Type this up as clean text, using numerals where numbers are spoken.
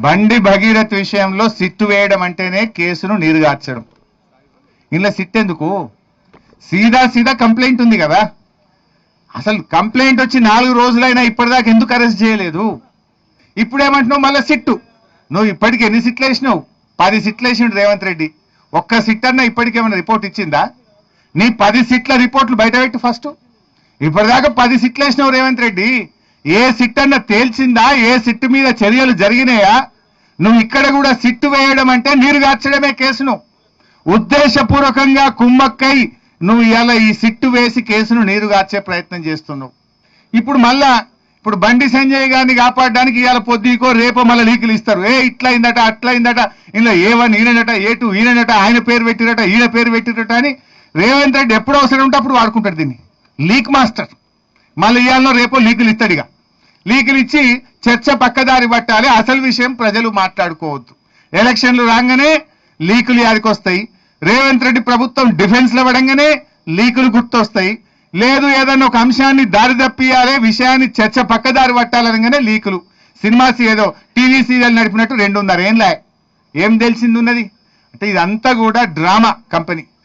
బండి భగీరథ్ విషయంలో సిట్టు వేయడం అంటేనే కేసును నీరుగార్చడం. ఇలా సిట్ ఎందుకు? సీదా కంప్లైంట్ ఉంది కదా. అసలు కంప్లైంట్ వచ్చి 4 రోజులైనా ఇప్పటిదాకా ఎందుకు అరెస్ట్ చేయలేదు? ఇప్పుడేమంటున్నావు మళ్ళీ సిట్టు? నువ్వు ఇప్పటికి ఎన్ని సిట్లు వేసినావు? 10 సిట్లు వేసిండు రేవంత్ రెడ్డి. ఒక్క సిట్ అన్నా ఇప్పటికేమైనా రిపోర్ట్ ఇచ్చిందా? నీ 10 సిట్ల రిపోర్ట్లు బయటపెట్టు ఫస్ట్. ఇప్పటిదాకా 10 సిట్లు వేసినావు రేవంత్ రెడ్డి. ఏ సిట్ అన్న తేల్చిందా? ఏ సిట్టు మీద చర్యలు జరిగినాయా? నువ్వు ఇక్కడ కూడా సిట్టు వేయడం అంటే నీరుగార్చడమే కేసును. ఉద్దేశపూర్వకంగా కుమ్మక్కై నువ్వు ఇలా ఈ సిట్టు వేసి కేసును నీరుగార్చే ప్రయత్నం చేస్తున్నావు. ఇప్పుడు బండి సంజయ్ గారిని కాపాడడానికి ఇవాళ పొద్దుకో రేపో మళ్ళీ లీకులు ఇస్తారు. ఇట్లా అయిందట అట్లా అయిందట, ఇందులో A1 ఈయనట, A2 ఈయనట, ఆయన పేరు పెట్టిరట, ఈయన పేరు పెట్టిరట అని రేవంత్ రెడ్డి ఎప్పుడు అవసరం ఉంటే అప్పుడు వాడుకుంటాడు దీన్ని. Leak master. మళ్ళీ ఇవాళ రేపో లీకులు ఇస్తాడు. ఇక లీకులు ఇచ్చి చర్చ పక్కదారి పట్టాలి. అసలు విషయం ప్రజలు మాట్లాడుకోవద్దు. ఎలక్షన్లు రాగానే లీకులు యాదికొస్తాయి. రేవంత్ రెడ్డి ప్రభుత్వం డిఫెన్స్ లో పడంగానే లీకులు గుర్తొస్తాయి. లేదు ఏదన్నా ఒక అంశాన్ని దారి తప్పియాలి, విషయాన్ని చర్చ పక్కదారి పట్టాలనగానే లీకులు. సినిమా ఏదో టీవీ సీరియల్ నడిపినట్టు 2.5 ఏళ్ళ ఏం తెలిసింది ఉన్నది అంటే ఇదంతా కూడా డ్రామా కంపెనీ.